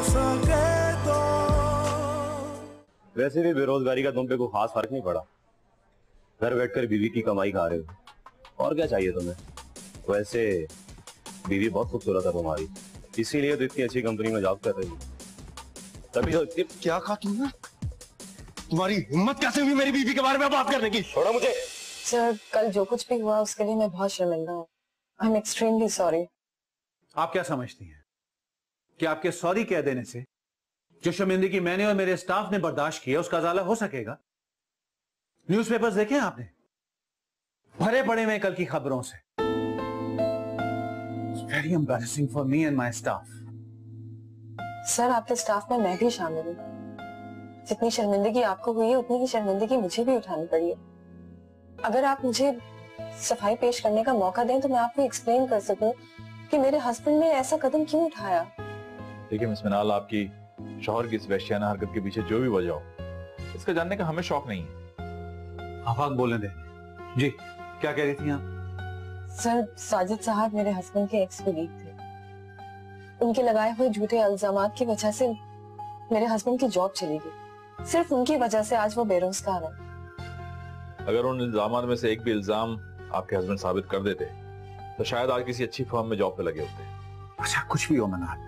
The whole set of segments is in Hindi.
सके तो। वैसे भी बेरोजगारी का तुम पे कोई खास फर्क नहीं पड़ा। घर बैठकर बीवी की कमाई खा रहे हो, और क्या चाहिए तुम्हें। वैसे बीवी बहुत खूबसूरत है तुम्हारी, इसीलिए तो इतनी अच्छी कंपनी में जॉब कर रही हो। तभी तो इतनी। क्या कहा तुमने? तुम्हारी हिम्मत कैसे हुई मेरी बीवी के बारे में बात करने की? छोड़ो मुझे। सर, कल जो कुछ भी हुआ उसके लिए मैं बहुत शर्मिंदा हूँ। I am extremely sorry. आप क्या समझती हैं कि आपके सॉरी कह देने से जो शर्मिंदगी मैंने और मेरे स्टाफ ने बर्दाश्त किया उसका अजाला हो सकेगा? न्यूज़पेपर्स देखे आपने? भरे पड़े में कल की खबरों से। Very embarrassing for me and my staff. Sir, आपके स्टाफ में मैं भी शामिल हूँ। जितनी शर्मिंदगी आपको हुई है उतनी ही शर्मिंदगी मुझे भी उठानी पड़ी है। अगर आप मुझे सफाई पेश करने का मौका दें तो मैं आपको एक्सप्लेन कर सकूं कि मेरे हस्बैंड ने ऐसा कदम क्यों उठाया। देखिए मिस मिनाल, आपकी शौहर की इस वहशियाना हरकत के पीछे जो भी वजह हो, इसका जानने का हमें शौक नहीं है। आप बोलने दें। जी, क्या कह रही थी आप? सर, साजिद साहब मेरे हस्बैंड के एक्स कलीग थे। उनके लगाए हुए झूठे इल्जामात की वजह से मेरे हस्बैंड की जॉब चली गई। सिर्फ उनकी वजह से आज वो बेरोजगार है। अगर उन इल्जामात में से एक भी इल्जाम आपके हस्बैंड साबित कर देते तो शायद आज किसी अच्छी फर्म में जॉब पे लगे होते। अच्छा, कुछ भी हो मनाल,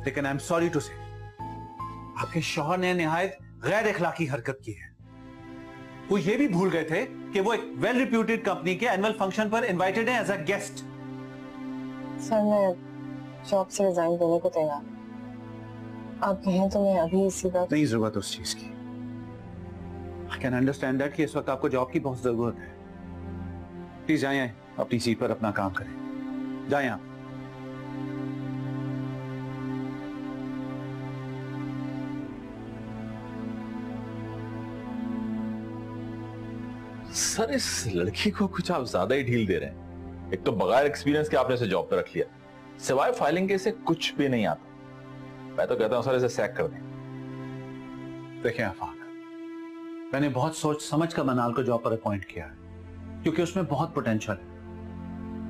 लेकिन आई एम सॉरी टू से आपके शौहर ने निहायत गैर अखलाकी हरकत की है। वो ये भी भूल गए थे कि वो एक वेल रिप्यूटेड कंपनी के एनुअल फंक्शन पर इनवाइटेड है एज अ गेस्ट। सर, मैं जॉब से रिजाइन देने को तैयार। आप कहें तो मैं अभी इसी बात। नहीं जरूरत उस चीज की। आई कैन अंडरस्टैंड दैट कि इस वक्त आपको जॉब की बहुत जरूरत है। प्लीज जाएं, अपनी सीट पर अपना काम करें। जाएं आप। सर, इस लड़की को कुछ आप ज्यादा ही ढील दे रहे हैं। एक तो बगैर एक्सपीरियंस के आपने इसे जॉब पे रख लिया, सिवाय फाइलिंग के इसे कुछ भी नहीं आता। मैं तो कहता हूं सर, इसे सैक कर दें। देखिए आफाक, मैंने बहुत सोच समझ कर मनाल को जॉब पर अपॉइंट किया है क्योंकि उसमें बहुत पोटेंशियल है।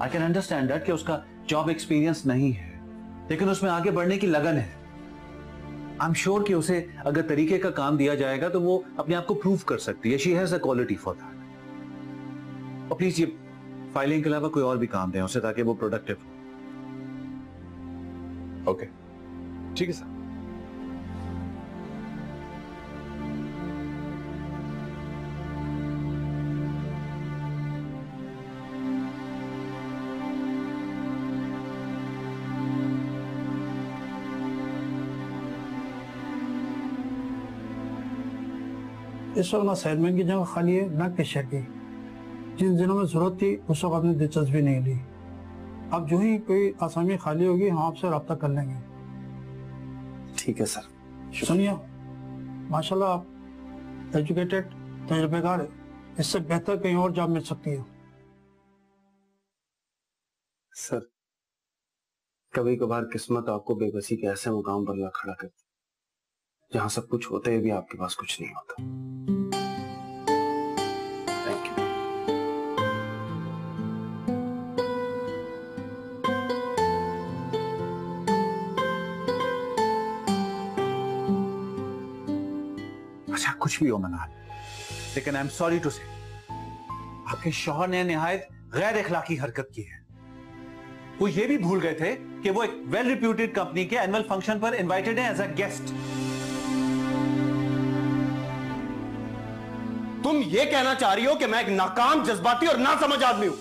आई कैन अंडरस्टैंड दैट कि उसका जॉब एक्सपीरियंस नहीं है, लेकिन उसमें आगे बढ़ने की लगन है। आई एम श्योर कि उसे अगर तरीके का काम दिया जाएगा तो वो अपने आप को प्रूव कर सकती है। She has a quality for that. और प्लीज ये फाइलिंग के अलावा कोई और भी काम दें उसे ताकि वो प्रोडक्टिव हो। ओके, ठीक है सर। इस वक्त ना सेलमैन की जगह खाली है ना कैशियर की। जिन दिनों में जरूरत थी उस वक्त आपने दिलचस्पी नहीं ली। अब जो ही कोई आसामी खाली होगी हम आपसे रब्ता कर लेंगे। ठीक है सर। सुनिए, माशाल्लाह आप एजुकेटेड, तजुर्बेकार है। इससे बेहतर कहीं और जॉब मिल सकती है। सर, कभी कभार किस्मत आपको बेबसी के ऐसे मुकाम पर ला खड़ा करती जहां सब कुछ होते हुए भी आपके पास कुछ नहीं होता। Thank you. अच्छा, कुछ भी हो मनाल, लेकिन आई एम सॉरी टू से आपके शौहर ने निहायत गैर अखलाकी हरकत की है। वो ये भी भूल गए थे कि वो एक वेल रिप्यूटेड कंपनी के एनुअल फंक्शन पर इनवाइटेड है एज अ गेस्ट। तुम ये कहना चाह रही हो कि मैं एक नाकाम, जज्बाती और नासमझ आदमी हूं?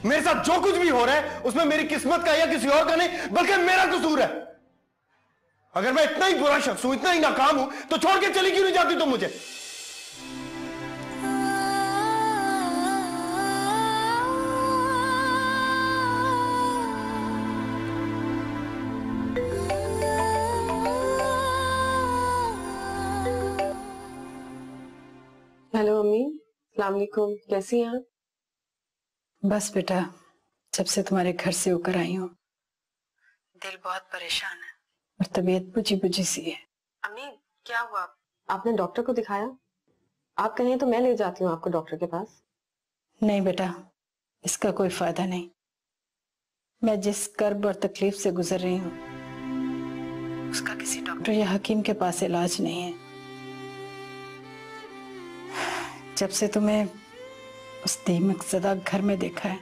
मेरे साथ जो कुछ भी हो रहा है उसमें मेरी किस्मत का या किसी और का नहीं बल्कि मेरा कसूर है। अगर मैं इतना ही बुरा शख्स हूं, इतना ही नाकाम हूं, तो छोड़ के चली क्यों नहीं जाती तुम मुझे? हेलो अम्मी, अस्सलाम वालेकुम। कैसी हैं आप? बस बेटा, जब से तुम्हारे घर से होकर आई हूँ दिल बहुत परेशान है और तबीयत बुझी बुझी सी है। अम्मी, क्या हुआ? आपने डॉक्टर को दिखाया? आप कहें तो मैं ले जाती हूँ आपको डॉक्टर के पास। नहीं बेटा, इसका कोई फायदा नहीं। मैं जिस कर्ब और तकलीफ से गुजर रही हूँ उसका किसी डॉक्टर या हकीम के पास इलाज नहीं है। जब से तुम्हें उस दीमकज़दा घर में देखा है,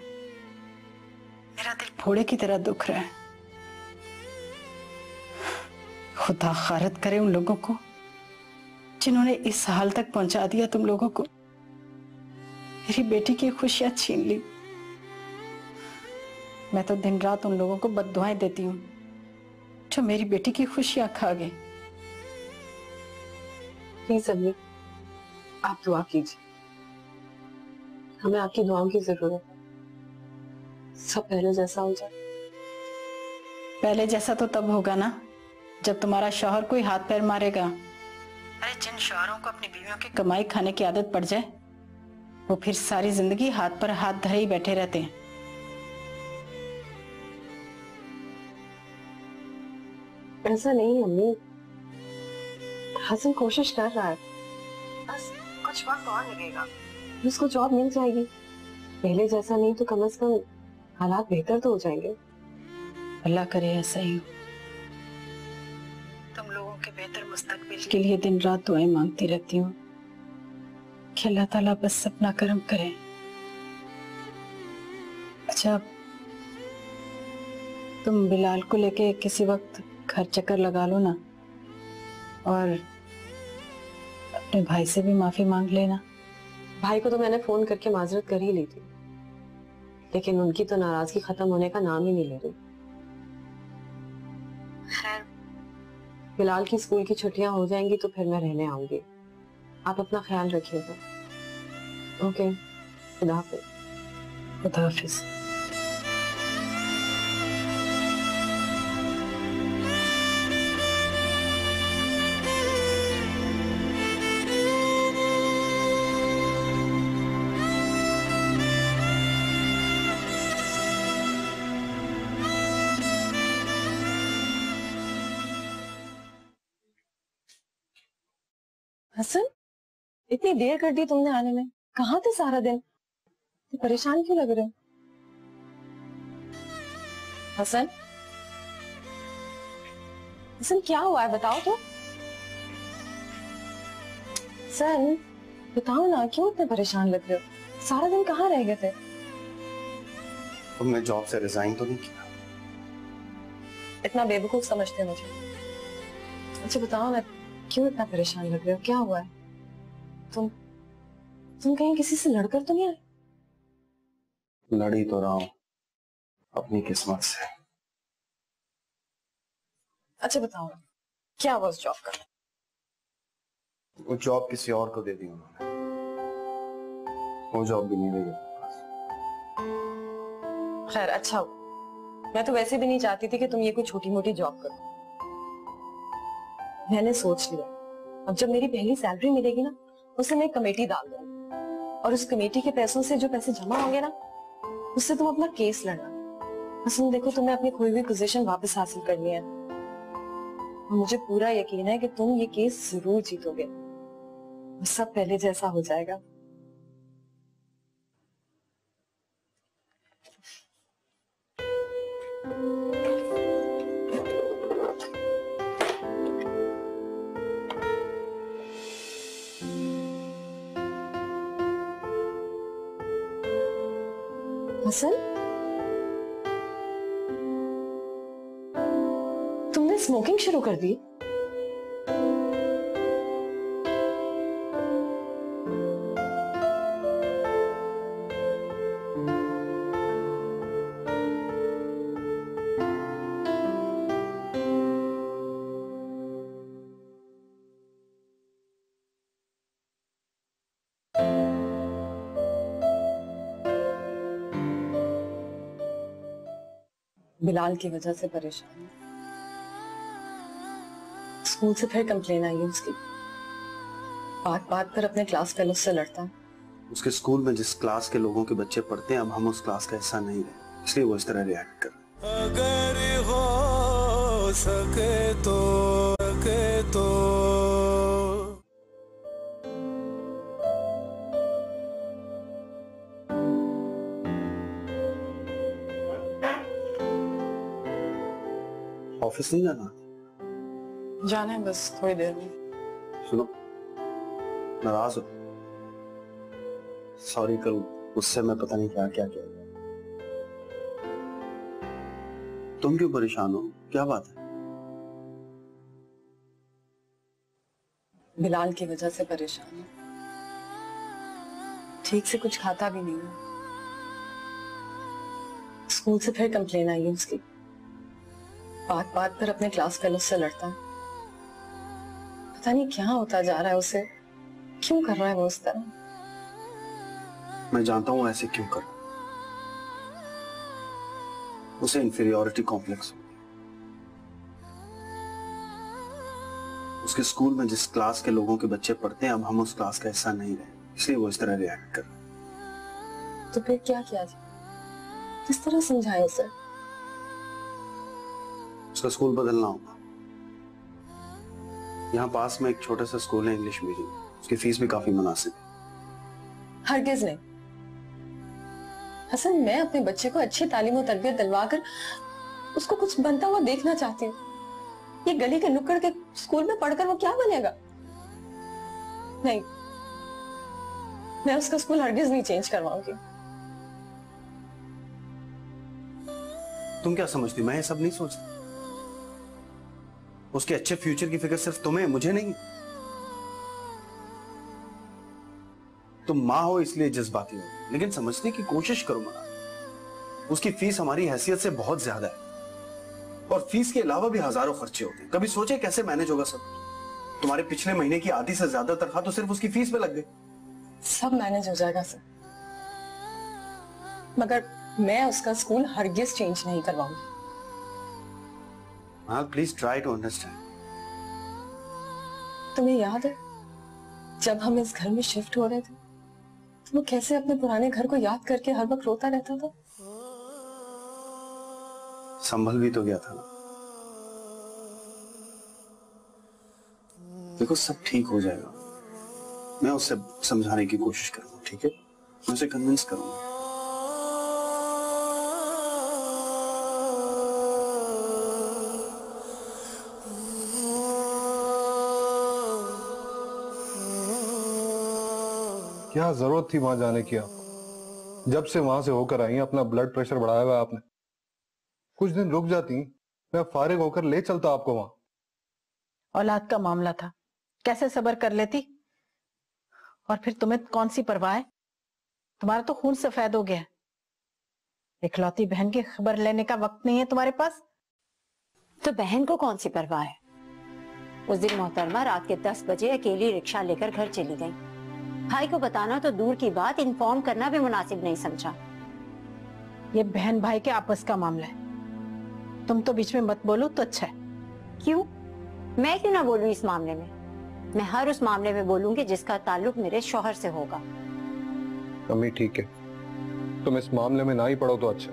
मेरा दिल फोड़े की तरह दुख रहा है। खुदा खारत करे उन लोगों को जिन्होंने इस हाल तक पहुंचा दिया तुम लोगों को। मेरी बेटी की खुशियां छीन ली। मैं तो दिन रात उन लोगों को बद्दुआएं देती हूँ जो मेरी बेटी की खुशियां खा गए। प्लीज अम्मी, आप दुआ कीजिए, हमें आपकी दुआओं की जरूरत है। सब पहले जैसा हो जाए। पहले जैसा तो तब होगा ना जब तुम्हारा शौहर कोई हाथ पैर मारेगा। अरे जिन शौहरों को अपनी बीवियों की कमाई खाने की आदत पड़ जाए, वो फिर सारी जिंदगी हाथ पर हाथ धरे ही बैठे रहते हैं। ऐसा नहीं अम्मी, हसन कोशिश कर रहा है, बस कुछ वक्त और लगेगा, उसको जॉब मिल जाएगी। पहले जैसा नहीं तो कम से कम हालात बेहतर तो हो जाएंगे। अल्लाह करे ऐसा ही हो। तुम लोगों के बेहतर मुस्तकबिल के लिए दिन रात दुआएं मांगती रहती हूँ कि अल्लाह ताला बस अपना करम करे। अच्छा, तुम बिलाल को लेके किसी वक्त घर चक्कर लगा लो ना, और अपने भाई से भी माफी मांग लेना। भाई को तो मैंने फोन करके माजरत कर ही ली थी, लेकिन उनकी तो नाराजगी खत्म होने का नाम ही नहीं ले रही। खैर, बिलाल की स्कूल की छुट्टियां हो जाएंगी तो फिर मैं रहने आऊंगी। आप अपना ख्याल रखिएगा। ओके, खुदा हाफिज। खुदा हाफिज। हसन, इतनी देर कर दी तुमने आने में, कहाँ थे सारा दिन? तो परेशान क्यों लग रहे हो? हसन, हसन क्या हुआ है बताओ तो। हसन बताओ ना, क्यों इतने परेशान लग रहे हो? सारा दिन कहाँ रह गए थे? तुमने जॉब से रिजाइन तो नहीं किया? इतना बेवकूफ समझते मुझे? अच्छा बताओ ना, क्यों इतना परेशान लग रहे हो? क्या हुआ है? तुम कहीं किसी से लड़कर तो नहीं आए? लड़ी तो रहा हूं अपनी किस्मत से। अच्छा बताओ ना, क्या हुआ उस जॉब का? वो जॉब किसी और को दे दी उन्होंने। वो जॉब भी नहीं रही है। खैर अच्छा हुआ, मैं तो वैसे भी नहीं चाहती थी कि तुम ये कोई छोटी मोटी जॉब करो। मैंने सोच लिया, अब जब मेरी पहली सैलरी मिलेगी ना, उससे मैं एक कमेटी डाल दूंगी, और उस कमेटी के पैसों से जो पैसे जमा होंगे ना, उससे तुम अपना केस लड़ना। असल देखो, तुम्हें अपनी खोई हुई पोजीशन वापस हासिल करनी है, और मुझे पूरा यकीन है कि तुम ये केस जरूर जीतोगे। सब पहले जैसा हो जाएगा। हसन, तुमने स्मोकिंग शुरू कर दी? बिलाल की वजह से परेशान है। स्कूल से फिर कंप्लेन आई है उसकी। बात बात पर अपने क्लास फेलो से लड़ता है। उसके स्कूल में जिस क्लास के लोगों के बच्चे पढ़ते हैं, अब हम उस क्लास का हिस्सा नहीं रहे, इसलिए वो इस तरह रिएक्ट कर रहे हैं। अगर हो सके तो ऑफिस नहीं जाना? जाना है बस थोड़ी देर में। सुनो, नाराज हो? सॉरी, कल उससे मैं पता नहीं क्या क्या किया। तुम क्यों परेशान हो? क्या बात है? बिलाल की वजह से परेशान हूँ। ठीक से कुछ खाता भी नहीं है। स्कूल से फिर कंप्लेन आई है उसकी। बात बात पर अपने क्लास फेलो से लड़ता है। पता नहीं क्या होता जा रहा है उसे। क्यों कर रहा है वो इस तरह? मैं जानता हूं ऐसे क्यों कर रहा है। उसे इंफीरियॉरिटी कॉम्प्लेक्स हो। उसके स्कूल में जिस क्लास के लोगों के बच्चे पढ़ते हैं, अब हम उस क्लास का हिस्सा नहीं रहे, इसलिए वो इस तरह रिएक्ट कर रहा है। तो फिर क्या किया जाए? किस तरह समझाए उसे? उसका स्कूल बदलना होगा। यहाँ पास में एक छोटा सा स्कूल है, इंग्लिश मीडियम। उसकी फीस भी काफी मुनासिब है। हरगिज नहीं हसन, मैं अपने बच्चे को अच्छी तालीम और तरबियत दिलवाकर उसको कुछ बनता हुआ देखना चाहती हूँ। ये गली के नुक्कड़ के स्कूल में पढ़कर वो क्या बनेगा? नहीं, मैं उसका स्कूल हरगिज नहीं चेंज करवाऊंगी। तुम क्या समझती? मैं ये सब नहीं सोचती। उसके अच्छे फ्यूचर की फिक्र सिर्फ तुम्हें, मुझे नहीं। तुम माँ हो इसलिए जज्बाती हो, लेकिन समझने की कोशिश करो मना। उसकी फीस हमारी हैसियत से बहुत ज्यादा है, और फीस के अलावा भी हजारों खर्चे होते हैं। कभी सोचे कैसे मैनेज होगा सब? तुम्हारे पिछले महीने की आधी से ज्यादा तनख्वाह तो सिर्फ उसकी फीस पे लग गई। सब मैनेज हो जाएगा सर, मगर मैं उसका स्कूल हरगिज चेंज नहीं करवाऊंगी। हाँ, प्लीज ट्राई टू अंडरस्टैंड। तुम्हें याद है जब हम इस घर में शिफ्ट हो रहे थे तो वो कैसे अपने पुराने घर को याद करके हर वक्त रोता रहता था? संभल भी तो गया था ना। देखो, सब ठीक हो जाएगा। मैं उससे समझाने की कोशिश करूंगा, ठीक है? मैं उसे कन्विंस करूंगा। क्या जरूरत थी वहां जाने की आपको? जब से वहां से होकर आई अपना ब्लड प्रेशर बढ़ाया हुआ आपने। कुछ दिन रुक जाती, मैं फारिग होकर ले चलता आपको वहां। औलाद का मामला था, कैसे सब्र कर लेती। और फिर तुम्हें कौन सी परवाह है? तुम्हारा तो खून सफेद हो गया। इकलौती बहन की खबर लेने का वक्त नहीं है तुम्हारे पास। तो बहन को कौन सी परवाह है? उस दिन मोहतरमा रात के 10 बजे अकेली रिक्शा लेकर घर चली गई। भाई को बताना तो दूर की बात, इन्फॉर्म करना भी मुनासिब नहीं समझा। ये बहन भाई के आपस का मामला है, तुम तो बीच में मत बोलो तो अच्छा है। क्यों? मैं क्यों ना बोलूं इस मामले में? मैं हर उस मामले में बोलूंगी जिसका ताल्लुक मेरे शौहर से होगा। अम्मी ठीक है, तुम इस मामले में ना ही पढ़ो तो अच्छा।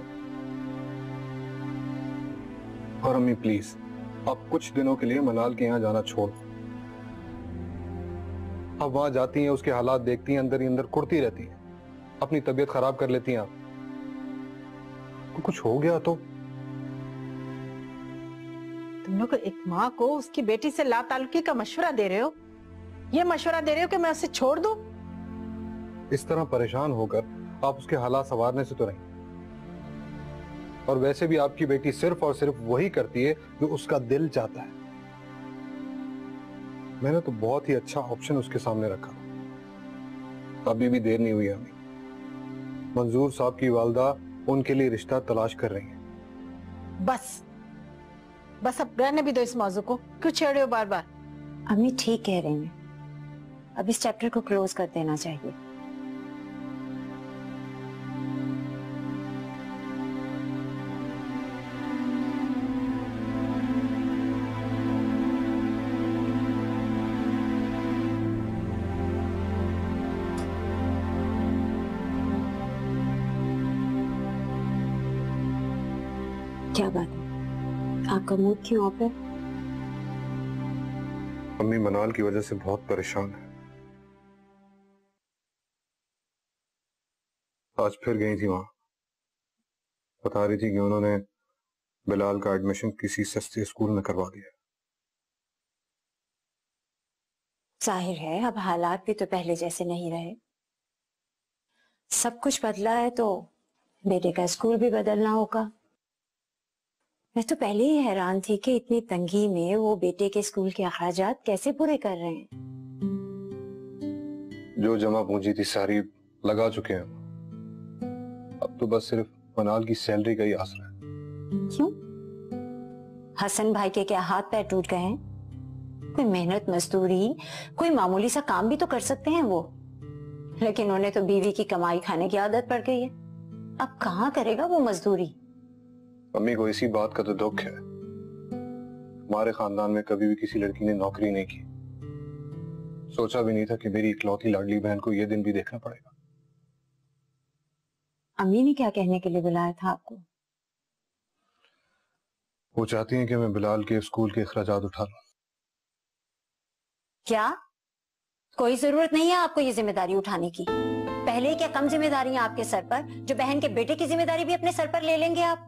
और अम्मी प्लीज, आप कुछ दिनों के लिए मनाल के यहाँ जाना छोड़। अब वहां जाती हैं, उसके हालात देखती हैं, अंदर ही अंदर कुड़ती रहती हैं, अपनी तबीयत खराब कर लेती हैं। आप कुछ हो गया तो? तुम लोग एक माँ को उसकी बेटी से लाताल्लुकी का मशवरा दे रहे हो। ये मशवरा दे रहे हो कि मैं उसे छोड़ दूं? इस तरह परेशान होकर आप उसके हालात संवारने से तो नहीं। और वैसे भी आपकी बेटी सिर्फ और सिर्फ वही करती है जो उसका दिल चाहता है। मैंने तो बहुत ही अच्छा ऑप्शन उसके सामने रखा। अभी भी देर नहीं हुई हमें। मंजूर साहब की वालदा उनके लिए रिश्ता तलाश कर रही हैं। बस बस अब रहने भी दो इस मौजू को। क्यों छेड़ रहे हो बार बार? अम्मी ठीक कह रही हैं, अब इस चैप्टर को क्लोज कर देना चाहिए। क्या बात है, आपका मूड क्यों ऑफ है? अम्मी मनाल की वजह से बहुत परेशान है। आज फिर गई थी वहां, बता रही थी कि उन्होंने बिलाल का एडमिशन किसी सस्ते स्कूल में करवा दिया। जाहिर है अब हालात भी तो पहले जैसे नहीं रहे। सब कुछ बदला है तो बेटे का स्कूल भी बदलना होगा। मैं तो पहले ही हैरान थी कि इतनी तंगी में वो बेटे के स्कूल के अखराजात कैसे पूरे कर रहे हैं। जो जमा पूंजी थी सारी लगा चुके हैं, अब तो बस सिर्फ मनाल की सैलरी का ही आसरा है। क्यों? हसन भाई के क्या हाथ पैर टूट गए हैं? कोई मेहनत मजदूरी, कोई मामूली सा काम भी तो कर सकते हैं वो, लेकिन उन्हें तो बीवी की कमाई खाने की आदत पड़ गई है। अब कहाँ करेगा वो मजदूरी? मम्मी को इसी बात का तो दुख है, हमारे खानदान में कभी भी किसी लड़की ने नौकरी नहीं की। सोचा भी नहीं था कि मेरी इकलौती लाडली बहन को यह दिन भी देखना पड़ेगा। अम्मी ने क्या कहने के लिए बुलाया था आपको? वो चाहती हैं कि मैं बिलाल के स्कूल के अखराजात उठा लूं। क्या? कोई जरूरत नहीं है आपको ये जिम्मेदारी उठाने की। पहले क्या कम जिम्मेदारी है आपके सर पर, जो बहन के बेटे की जिम्मेदारी भी अपने सर पर ले लेंगे आप?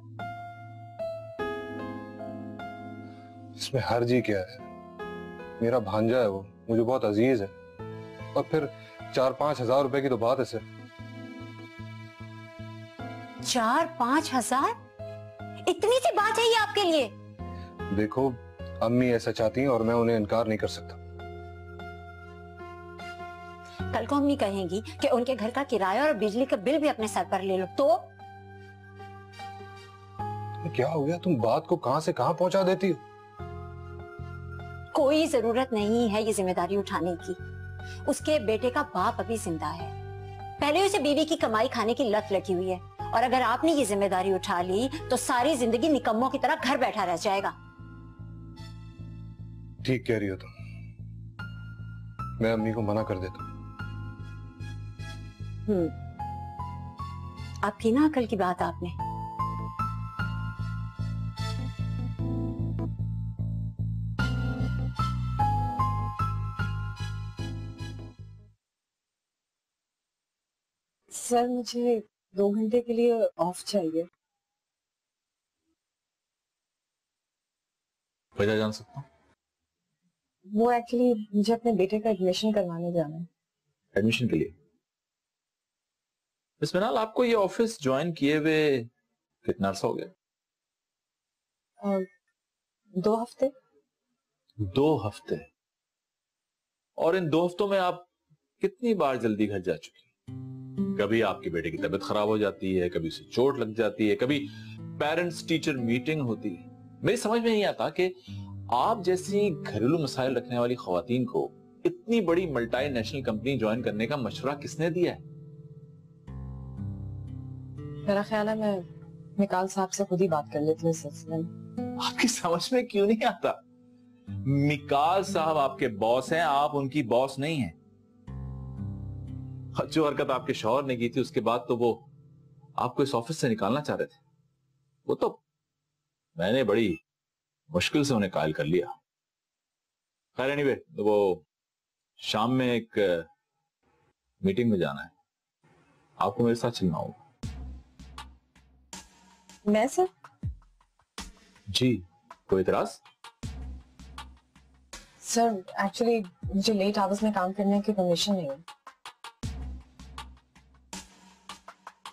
इसमें हर्ज ही क्या है? मेरा भांजा है वो, मुझे बहुत अजीज है, और फिर 4-5 हजार रुपए की तो बात है सर। 4-5 हजार? इतनी सी बात है ये आपके लिए? देखो अम्मी ऐसा चाहती हैं और मैं उन्हें इनकार नहीं कर सकता। कल को अम्मी कहेंगी कि उनके घर का किराया और बिजली का बिल भी अपने सर पर ले लो तो? क्या हो गया, तुम बात को कहां से कहां पहुंचा देती हो? कोई जरूरत नहीं है ये जिम्मेदारी उठाने की। उसके बेटे का बाप अभी जिंदा है, पहले उसे बीवी की कमाई खाने की लत लगी हुई है, और अगर आपने ये जिम्मेदारी उठा ली तो सारी जिंदगी निकम्मों की तरह घर बैठा रह जाएगा। ठीक कह रही हो तुम, मैं अम्मी को मना कर देता हूँ। आपकी ना अकल की बात आपने। सर मुझे 2 घंटे के लिए ऑफ चाहिए। वजह जान सकता हूँ? वो एक्चुअली मुझे अपने बेटे का एडमिशन करवाने जाना है। एडमिशन के लिए? मिस मिनाल, आपको ये ऑफिस ज्वाइन किए हुए कितना अर्सा हो गया? 2 हफ्ते। 2 हफ्ते? और इन 2 हफ्तों में आप कितनी बार जल्दी घर जा चुकी? कभी आपके बेटे की तबीयत खराब हो जाती है, कभी उसे चोट लग जाती है, कभी पेरेंट्स टीचर मीटिंग होती है। मेरी समझ में नहीं आता कि आप जैसी घरेलू मसाइल रखने वाली खवातीन को इतनी बड़ी मल्टीनेशनल कंपनी ज्वाइन करने का मशवरा किसने दिया है? मेरा ख्याल है मैं निकाल साहब से खुद ही बात कर लेती हूँ इस सिलसिले में। आपकी समझ में क्यों नहीं आता? मिकाल साहब आपके बॉस हैं, आप उनकी बॉस नहीं हैं। जो हरकत आपके शौहर ने की थी उसके बाद तो वो आपको इस ऑफिस से निकालना चाह रहे थे। वो तो मैंने बड़ी मुश्किल से उन्हें कायल कर लिया। खैर एनीवे, तो वो शाम में एक मीटिंग में जाना है, आपको मेरे साथ चलना होगा। मैं सर? जी, कोई इतराज? सर एक्चुअली मुझे लेट आवर्स में काम करने की परमिशन नहीं है।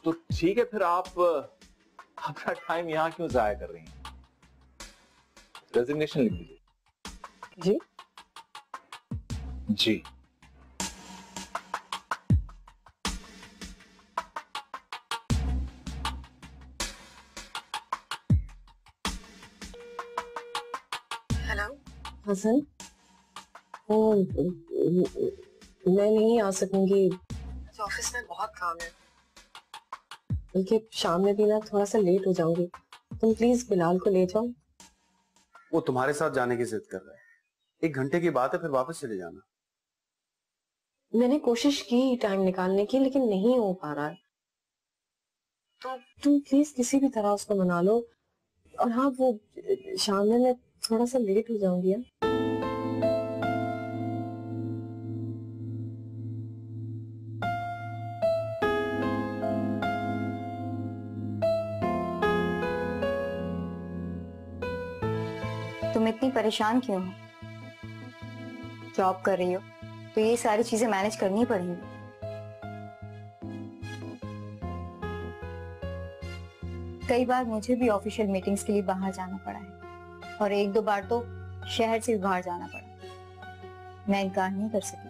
तो ठीक है, फिर आप अपना टाइम यहां क्यों जाया कर रही हैं? रेजिग्नेशन लिख दीजिए। जी? जी। हेलो हसन, वो मैं नहीं आ सकूंगी, ऑफिस में बहुत काम है, बल्कि शाम में भी ना थोड़ा सा लेट हो जाऊंगी। तुम प्लीज बिलाल को ले जाओ। वो तुम्हारे साथ जाने की जिद कर रहा है। 1 घंटे की बात है, फिर वापस चले जाना। मैंने कोशिश की टाइम निकालने की, लेकिन नहीं हो पा रहा है। तो तुम प्लीज किसी भी तरह उसको मना लो। और हाँ, वो शाम में मैं थोड़ा सा लेट हो जाऊंगी। तुम इतनी परेशान क्यों हो? जॉब कर रही हो, तो ये सारी चीजें मैनेज करनी पड़ेंगी। कई बार मुझे भी ऑफिशियल मीटिंग्स के लिए बाहर जाना पड़ा है और एक दो बार तो शहर से भी बाहर जाना पड़ा। मैं इनकार नहीं कर सकी।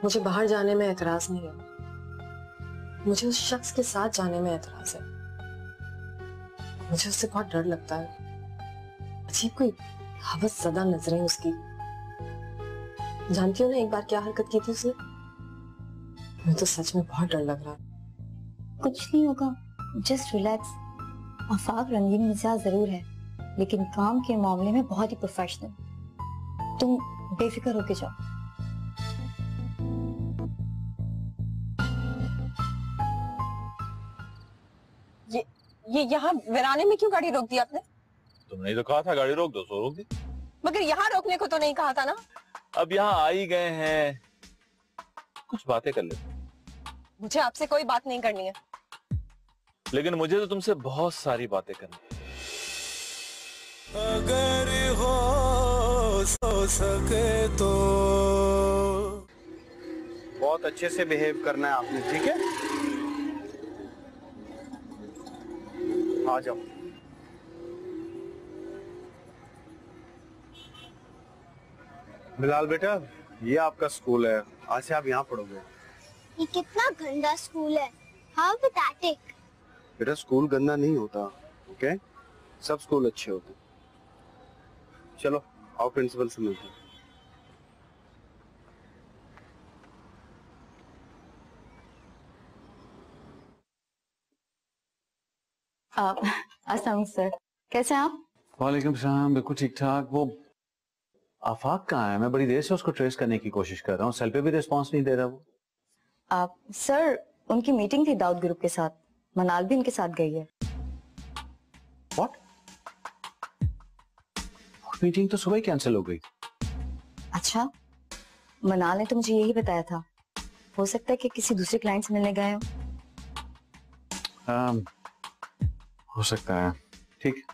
मुझे बाहर जाने में एतराज नहीं है, मुझे उस शख्स के साथ जाने में एतराज है। मुझे उससे बहुत डर लगता है। अजीब कोई हवस ज़दा नजरें उसकी। जानती हो ना एक बार क्या हरकत की थी उसने? मुझे तो सच में बहुत डर लग रहा है। कुछ नहीं होगा, जस्ट रिलैक्स। आफाक रंगीन मिजाज जरूर है, लेकिन काम के मामले में बहुत ही प्रोफेशनल। तुम बेफिक्र होके जाओ। ये यहाँ वीराने में क्यों गाड़ी रोक दी आपने? तुमने तो कहा था गाड़ी रोक दो, सो रोक दी। मगर यहाँ रोकने को तो नहीं कहा था ना। अब यहाँ आ ही गए हैं, कुछ बातें कर लेते। मुझे आपसे कोई बात नहीं करनी है। लेकिन मुझे तो तुमसे बहुत सारी बातें करनी है। अगर हो सके तो बहुत अच्छे से बिहेव करना है आपने, ठीक है? आ जाओ। बिलाल बेटा, ये आपका स्कूल है, आज से आप यहाँ पढ़ोगे। ये कितना गंदा स्कूल है। How pathetic. बेटा स्कूल गंदा नहीं होता, ओके? सब स्कूल अच्छे होते। चलो आओ प्रिंसिपल से मिलते हैं। अस्सलाम सर, कैसे हैं आप? वालेकुम सलाम, बिल्कुल ठीक ठाक। वो आफाक कहाँ है? मैं बड़ी देर से उसको ट्रेस करने की कोशिश कर रहा हूँ, सेल पे भी रिस्पांस नहीं दे रहा वो। सर उनकी मीटिंग थी दाऊद ग्रुप के साथ, मनाल भी उनके साथ गई है। What? मीटिंग तो सुबह ही कैंसिल हो गई। अच्छा, मनाल ने तो मुझे यही बताया था। हो सकता है कि किसी दूसरे क्लाइंट से मिलने गए हो। हो सकता है, ठीक।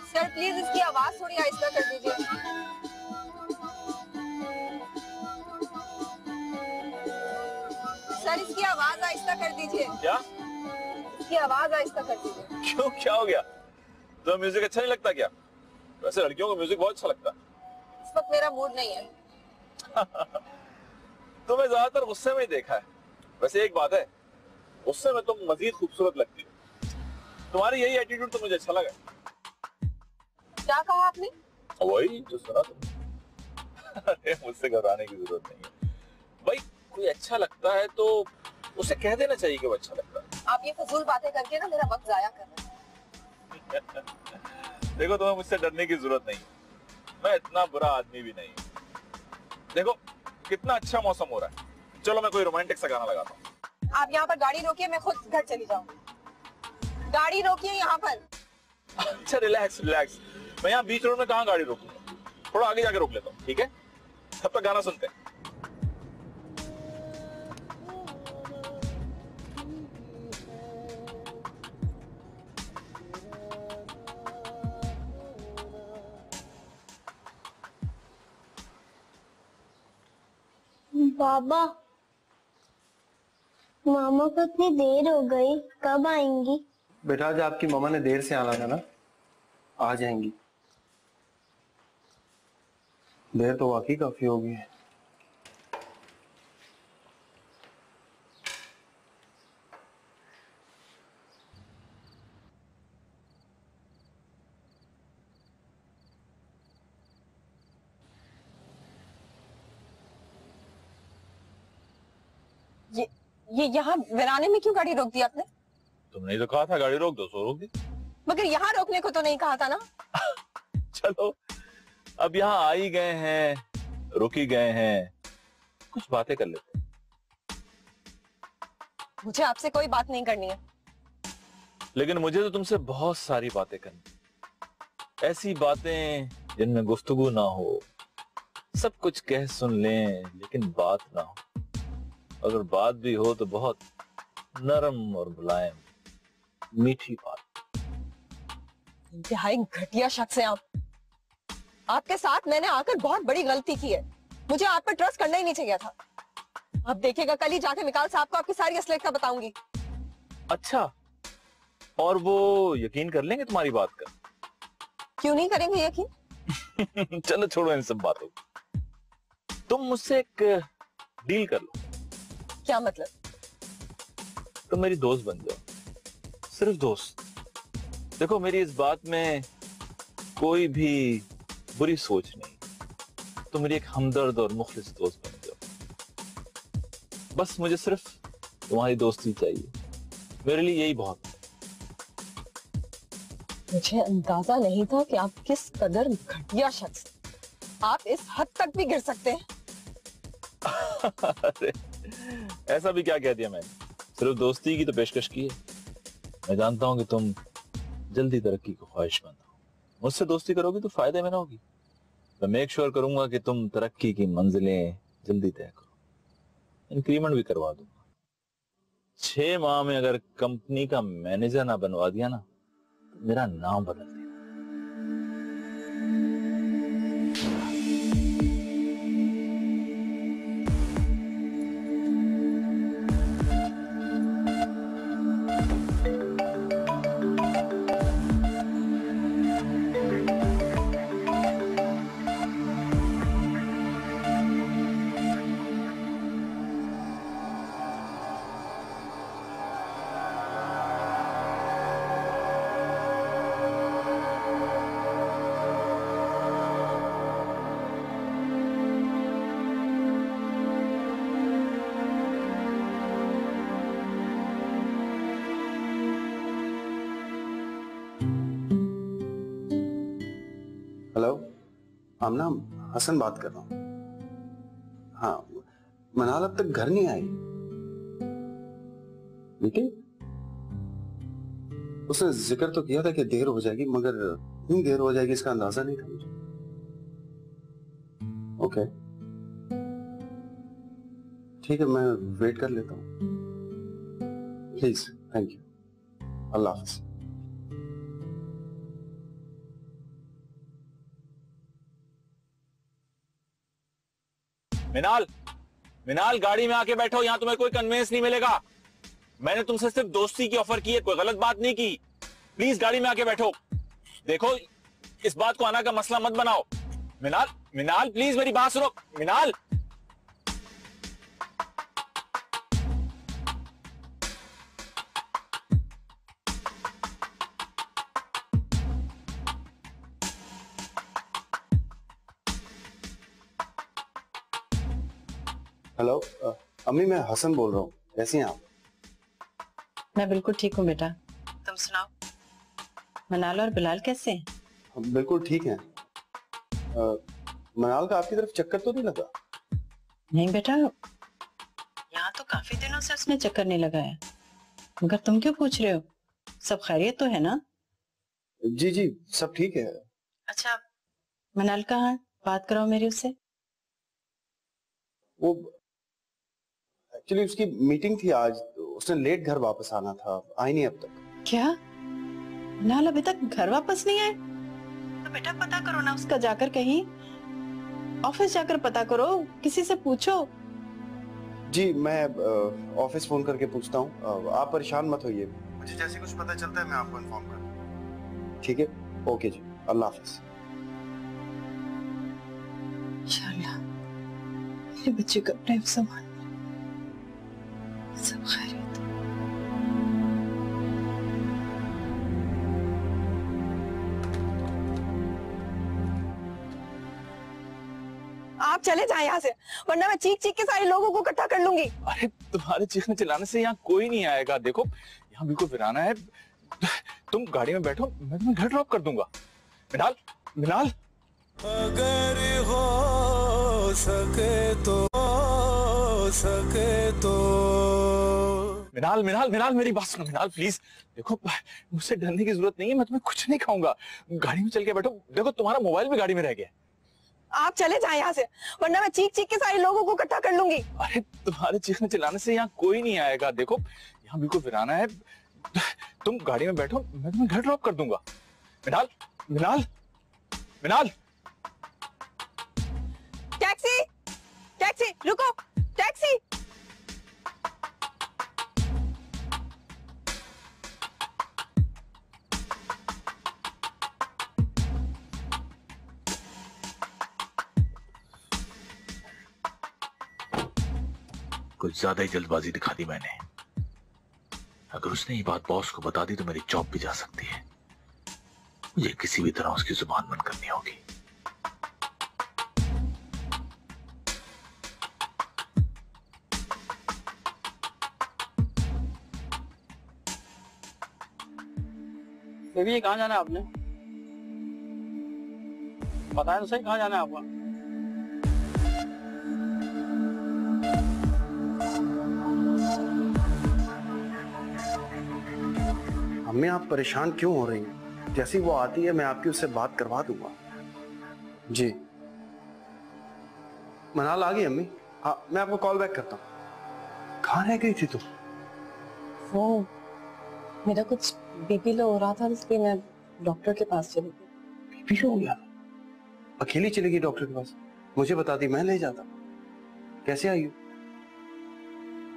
सर प्लीज इसकी आवाज थोड़ी आहिस्ता कर दीजिए। सर इसकी आवाज आहिस्ता कर दीजिए। क्या? इसकी आवाज आहिस्ता कर दीजिए। क्यों, क्या हो गया? तो म्यूजिक अच्छा नहीं लगता क्या? वैसे लड़कियों को म्यूजिक बहुत अच्छा लगता है। इस वक्त मेरा मूड नहीं है। तुम्हें ज्यादातर गुस्से में ही देखा है। वैसे एक बात है, गुस्से में तुम मजीद खूबसूरत लगती हो। तुम्हारी यही एटीट्यूड तो मुझे अच्छा लगा। क्या कहा आपने? वही जो सुना तुमने। अरे मुझसे घबराने की जरूरत नहीं है भाई, कोई अच्छा लगता है तो उसे कह देना चाहिए कि वो अच्छा लगता है। आप ये फजूल बातें करके ना मेरा वक्त जाया कर रहे हैं। देखो तुम्हें मुझसे डरने की जरूरत नहीं, मैं इतना बुरा आदमी भी नहीं। देखो कितना अच्छा मौसम हो रहा है, चलो मैं कोई रोमांटिक सा गाना लगाता हूँ। आप यहाँ पर गाड़ी रोकिए, मैं खुद घर चली जाऊंगी। गाड़ी रोकिए यहाँ पर। अच्छा रिलैक्स रिलैक्स, मैं यहाँ बीच रोड में कहाँ गाड़ी रोकूंगा, थोड़ा आगे जाके रोक लेता हूँ, ठीक है? तब तक गाना सुनते हैं। बाबा, मामा को इतनी देर हो गई, कब आएंगी? बेटा आज आपकी मामा ने देर से आना था ना, आ जाएंगी। देर तो वाकई काफी होगी है। ये यहाँ वीराने में क्यों गाड़ी रोक दी आपने? तुमने तो कहा था गाड़ी रोक दो, सो रोक दी। मगर यहाँ रोकने को तो नहीं कहा था ना। चलो अब यहाँ आ ही गए हैं, रुक ही गए हैं, कुछ बातें कर लेते। मुझे आपसे कोई बात नहीं करनी है। लेकिन मुझे तो तुमसे बहुत सारी बातें करनी, ऐसी बातें जिनमें गुफ्तगू ना हो, सब कुछ कह सुन लें लेकिन बात ना हो, अगर बात भी हो तो बहुत नरम और मुलायम, मीठी बात। इंतहाई घटिया शख्स हैं आप। आपके साथ मैंने आकर बहुत बड़ी गलती की है। मुझे आप पर ट्रस्ट करना ही नहीं चाहिए था। अब देखिएगा, कल ही जाके मिकाल साहब को आपकी सारी असलियत का बताऊंगी। अच्छा, और वो यकीन कर लेंगे तुम्हारी बात का? क्यों नहीं करेंगे यकीन? चलो छोड़ो इन सब बातों को, तुम मुझसे एक डील कर लो। क्या मतलब? तुम मेरी दोस्त बन जाओ, सिर्फ दोस्त। देखो, मेरी इस बात में कोई भी बुरी सोच नहीं, तुम मेरी एक हमदर्द और मुखलिस दोस्त बन जाओ। बस मुझे सिर्फ तुम्हारी दोस्ती चाहिए, मेरे लिए यही बहुत है। मुझे अंदाजा नहीं था कि आप किस कदर घटिया शख्स, आप इस हद तक भी गिर सकते हैं। अरे, ऐसा भी क्या कह दिया मैंने? सिर्फ दोस्ती की तो पेशकश की है। मैं जानता हूं कि तुम जल्दी तरक्की को ख्वाहिशमंद हो, मुझसे दोस्ती करोगी तो फायदे में ना होगी। मैं मेक श्योर करूंगा कि तुम तरक्की की मंजिलें जल्दी तय करो, इंक्रीमेंट भी करवा दूंगा। 6 माह में अगर कंपनी का मैनेजर ना बनवा दिया ना, तो मेरा नाम बदल देना। हेलो, आमना, हसन बात कर रहा हूँ। हाँ, मनाल अब तक घर नहीं आई। मीटिंग? उसने जिक्र तो किया था कि देर हो जाएगी, मगर क्यों देर हो जाएगी इसका अंदाजा नहीं था मुझे। ओके, ठीक है, मैं वेट कर लेता हूँ। प्लीज, थैंक यू, अल्लाह हाफिज। मिनाल, मिनाल, गाड़ी में आके बैठो, यहां तुम्हें कोई कन्वेंस नहीं मिलेगा। मैंने तुमसे सिर्फ दोस्ती की ऑफर की है, कोई गलत बात नहीं की। प्लीज गाड़ी में आके बैठो। देखो, इस बात को आना का मसला मत बनाओ। मिनाल, मिनाल, प्लीज मेरी बात सुनो। मिनाल, हेलो, अम्मी, मैं हसन बोल रहा हूँ। कैसी हैं आप? मैं बिल्कुल ठीक हूँ बेटा, तुम सुनाओ, मनाल और बिलाल कैसे हैं? हम बिल्कुल ठीक हैं। मनाल का आपकी तरफ चक्कर तो नहीं लगा? नहीं बेटा, यहाँ तो काफी दिनों से उसने चक्कर नहीं लगाया। मगर तुम क्यों पूछ रहे हो? सब खैरियत तो है ना? जी जी, सब ठीक है। अच्छा, मनाल कहाँ है? बात कराओ मेरी उससे। वो एक्चुअली उसकी मीटिंग थी आज, तो उसने लेट घर वापस आना था, आई नहीं अब तक। क्या? मनाल अभी तक घर वापस नहीं आए? तो बेटा पता करो ना उसका, जाकर कहीं ऑफिस जाकर पता करो, किसी से पूछो। जी, मैं ऑफिस फोन करके पूछता हूँ। आप परेशान मत होइए, मुझे जैसे कुछ पता चलता है मैं आपको इन्फॉर्म कर दूंगा। ठीक है, ओके जी, अल्लाह हाफिज। इंशाल्लाह मेरे बच्चे का प्रेम समान सब खैरियत। आप चले जाएं यहाँ से, वरना मैं चीख चीख के सारे लोगों को इकट्ठा कर लूंगी। अरे तुम्हारे चीखने चिल्लाने से यहाँ कोई नहीं आएगा। देखो, यहाँ बिल्कुल वीराना है। तुम गाड़ी में बैठो, मैं तुम्हें घर ड्रॉप कर दूंगा। मिनाल, मिनाल, अगर हो सके तो मिनाल, मिनाल, मिनाल, मेरी बात सुनो। मिनाल प्लीज, देखो मुझसे डरने की जरूरत नहीं है, मैं तुम्हें कुछ नहीं खाऊंगा। गाड़ी में चल के बैठो। देखो, तुम्हारा मोबाइल भी गाड़ी में रह गया। आप चले जाएं यहाँ से, वरना मैं चीख चीख के सारे लोगों को इकट्ठा कर लूंगी। अरे तुम्हारे चीखने चिल्लाने से यहाँ कोई नहीं आएगा। देखो यहाँ बिल्कुल वीराना है, तुम गाड़ी में बैठो, मैं तुम्हें घर ड्रॉप कर दूंगा। मिनाल, मिनाल, मिनाल। टैक्सी, टैक्सी, रुको, टैक्सी। कुछ ज्यादा ही जल्दबाजी दिखा दी मैंने। अगर उसने ये बात बॉस को बता दी तो मेरी जॉब भी जा सकती है। मुझे किसी भी तरह उसकी जुबान बंद करनी होगी। बेबी ये कहाँ जाना है आपने? बताया तो सही कहाँ जाना है आपका? अम्मी आप परेशान क्यों हो रही हैं? जैसी वो आती है मैं आपकी उससे बात करवा दूंगा। जी मनाल आ गई अम्मी? हाँ मैं आपको कॉल बैक करता हूँ। कहाँ रह गई थी तुम? वो मेरा कुछ बीपी लो हो रहा था, इसलिए मैं डॉक्टर के पास चली गई। बीपी लो हो गया? अकेली चली गई डॉक्टर के पास? मुझे बताती मैं ले जाता। कैसे आई हो?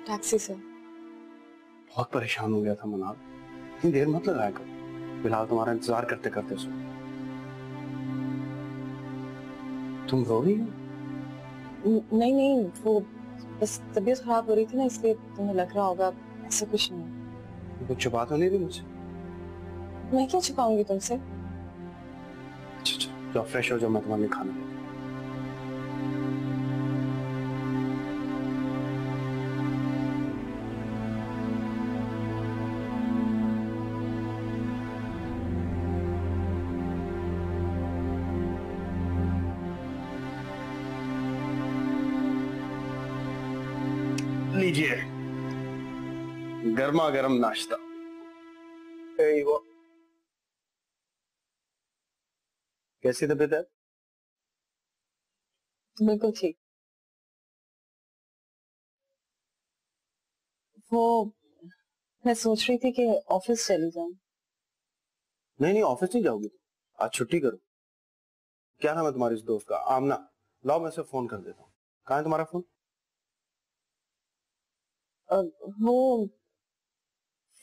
टैक्सी से। बहुत परेशान हो गया था मनाल, इतनी देर मत लगाया करो। फिलहाल तुम्हारा इंतजार करते करते सो। तुम रो रही हो? नहीं नहीं, वो बस तबीयत खराब हो रही थी ना, इसलिए तुम्हें लग रहा होगा। ऐसा कुछ नहीं। कुछ छुपा तो नहीं रही मुझे? मैं क्या छुपाऊंगी तुमसे? अच्छा जाओ फ्रेश हो जाओ, मैं तुम्हारे लिए खाना लेता हूं। लीजिए गर्मा गर्म नाश्ता। वो कैसी तबीयत है? बिल्कुल ठीक। वो मैं सोच रही थी कि ऑफिस चली जाऊं। नहीं ऑफिस नहीं जाओगी तुम, आज छुट्टी करो। क्या नाम है तुम्हारी इस दोस्त का? आमना। लाओ मैं उसे फोन कर देता हूँ। कहाँ है तुम्हारा फोन? वो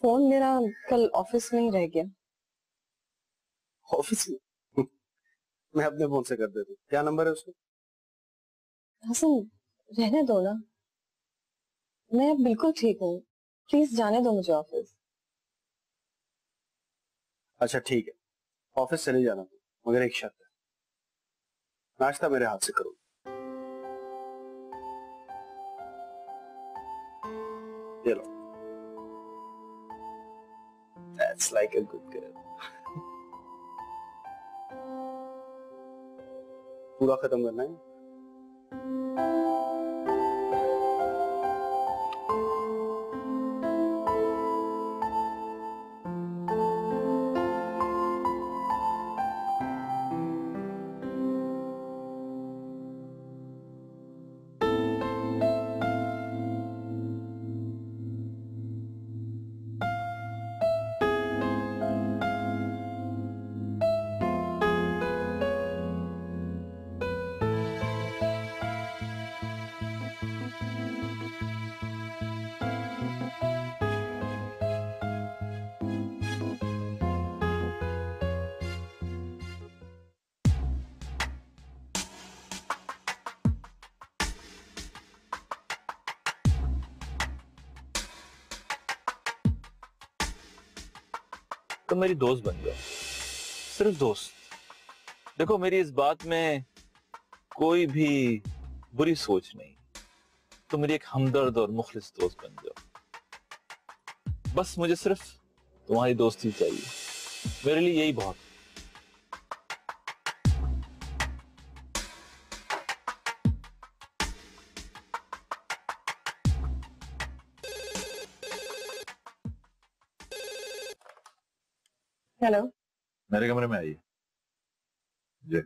फोन मेरा कल ऑफिस में ही रह गया। ऑफिस में? मैं अपने फोन से कर देता हूँ। क्या नंबर है उसका? हसन रहने दो ना, मैं बिल्कुल ठीक हूँ। प्लीज जाने दो मुझे ऑफिस। अच्छा ठीक है, ऑफिस चले जाना तुम, मगर एक शर्त है, नाश्ता मेरे हाथ से करो। ये लो। That's like a good girl. पूरा खत्म करना है। तुम मेरी दोस्त बन जाओ, सिर्फ दोस्त। देखो मेरी इस बात में कोई भी बुरी सोच नहीं। तुम मेरी एक हमदर्द और मुखलिस दोस्त बन जाओ। बस मुझे सिर्फ तुम्हारी दोस्ती चाहिए, मेरे लिए यही बहुत। हेलो, मेरे कमरे में आइए। जी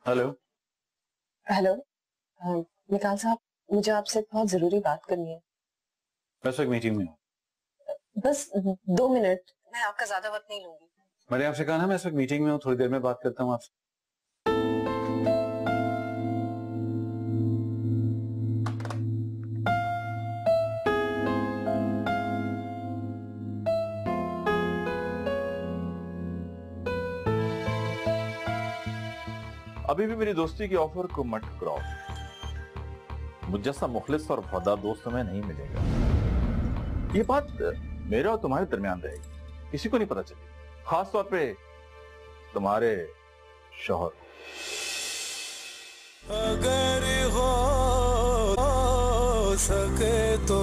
हेलो। हेलो निकाल साहब, मुझे आपसे बहुत जरूरी बात करनी है। बस एक मीटिंग में हूँ। बस 2 मिनट, मैं आपका ज्यादा वक्त नहीं लूंगी। मैंने आपसे कहा ना मैं इस वक्त मीटिंग में हूँ, थोड़ी देर में बात करता हूँ आपसे। अभी भी मेरी दोस्ती की ऑफर को मत ठुकराओ। मुझ जैसा मुखलिस और वफादार दोस्त तुम्हें नहीं मिलेगा। ये बात मेरे और तुम्हारे दरमियान रहेगी, किसी को नहीं पता चलेगी, खास तौर पे तुम्हारे शौहर। अगर हो सके तो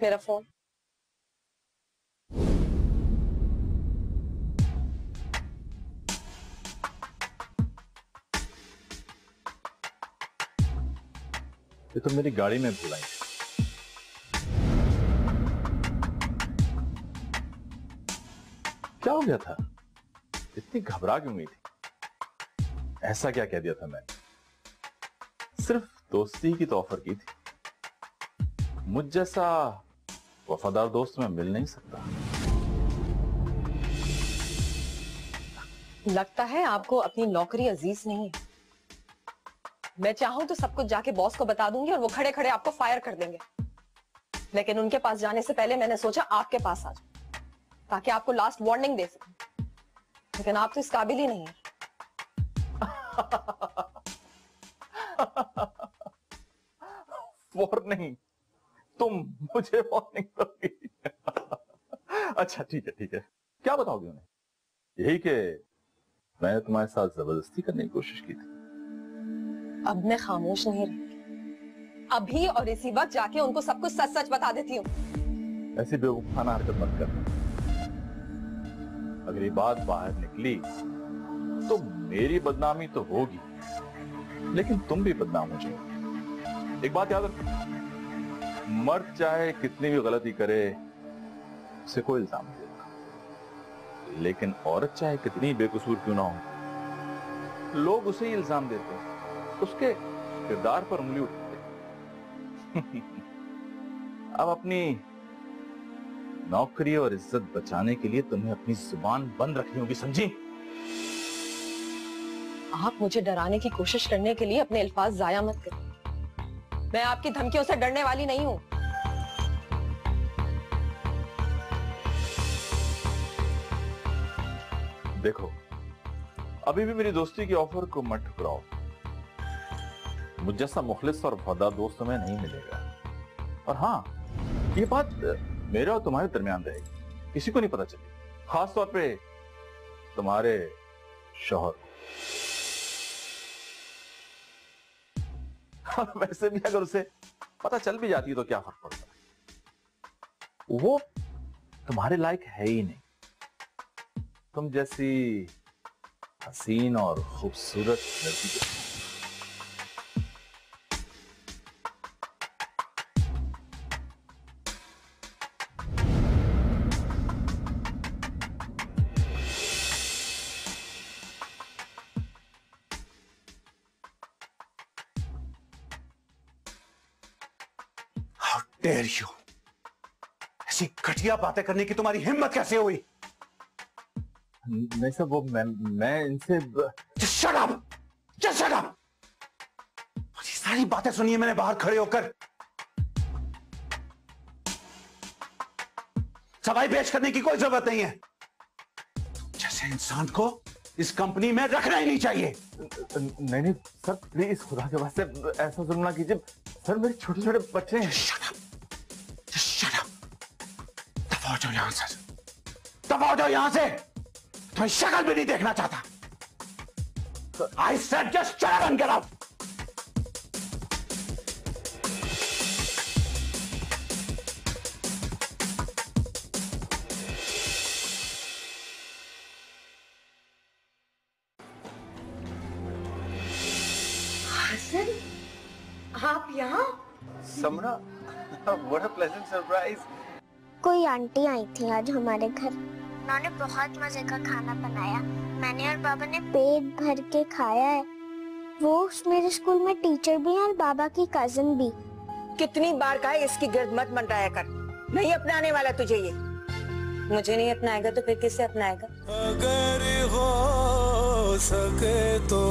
मेरा फोन। ये तो मेरी गाड़ी में भूल आई। क्या हो गया था? इतनी घबरा क्यों गई थी? ऐसा क्या कह दिया था मैंने? सिर्फ दोस्ती की तो ऑफर की थी। मुझ जैसा वफादार दोस्त मैं मिल नहीं सकता। लगता है आपको अपनी नौकरी अजीज नहीं है। मैं चाहूं तो सब कुछ जाके बॉस को बता दूंगी और वो खड़े खड़े आपको फायर कर देंगे, लेकिन उनके पास जाने से पहले मैंने सोचा आपके पास आ जाऊं ताकि आपको लास्ट वार्निंग दे सकूं, लेकिन आप तो इस काबिल ही नहीं है। वार्निंग? तुम मुझे वार्निंग दोगी? अच्छा ठीक है ठीक है, क्या बताओगे उन्हें? यही कि मैंने तुम्हारे साथ जबरदस्ती करने की कोशिश की थी। अब मैं खामोश नहीं रही, अभी और इसी वक्त जाके उनको सब कुछ सच सच बता देती हूँ। ऐसी बेवकूफाना हरकत मत कर। अगर ये बात बाहर निकली तो मेरी बदनामी तो होगी, लेकिन तुम भी बदनाम हो जाओगे। एक बात याद रखो, मर्द चाहे कितनी भी गलती करे उसे कोई इल्जाम नहीं देता, लेकिन औरत चाहे कितनी बेकसूर क्यों ना हो, लोग उसे ही इल्जाम देते हैं, उसके किरदार पर उंगली उठाते हैं। अब अपनी नौकरी और इज्जत बचाने के लिए तुम्हें अपनी जुबान बंद रखनी होगी, समझी? आप मुझे डराने की कोशिश करने के लिए अपने अल्फाज जाया मत करें। मैं आपकी धमकियों से डरने वाली नहीं हूं। देखो, अभी भी मेरी दोस्ती की ऑफर को मत ठुकराओ। मुझ जैसा मुखलिस और वफादार दोस्त तुम्हें नहीं मिलेगा। और हाँ, ये बात मेरे और तुम्हारे दरमियान रहेगी, किसी को नहीं पता चलेगी, खास तौर पे तुम्हारे शौहर। वैसे भी अगर उसे पता चल भी जाती है तो क्या फर्क पड़ता है, वो तुम्हारे लायक है ही नहीं। तुम जैसी हसीन और खूबसूरत लड़की को डेयर यू, ऐसी घटिया बातें करने की तुम्हारी हिम्मत कैसे हुई? नहीं सर, वो मैं इनसे Just shut up! Just shut up! और ये सारी बातें सुनी है मैंने बाहर खड़े होकर। सफाई पेश करने की कोई जरूरत नहीं है। जैसे इंसान को इस कंपनी में रखना ही नहीं चाहिए। नहीं सर, प्लीज खुदा के वास्ते ऐसा जुल्म ना कीजिए सर, मेरे छोटे छोटे बच्चे हैं। Shut up! दफा हो जाओ यहां से, दफा हो जाओ यहां से। तुम्हें शक्ल भी नहीं देखना चाहता। I said just shut up and get out! Hasan, आप यहाँ? समरा, what a pleasant surprise. कोई आंटी आई थी आज हमारे घर। उन्होंने बहुत मजे का खाना बनाया। मैंने और बाबा ने पेट भर के खाया है। वो मेरे स्कूल में टीचर भी हैं और बाबा की कजिन भी। कितनी बार कहा है इसकी गिर्द मत मंडराया कर, नहीं अपनाने वाला तुझे ये। मुझे नहीं अपनाएगा तो फिर किसे अपनाएगा? अगर हो सके तो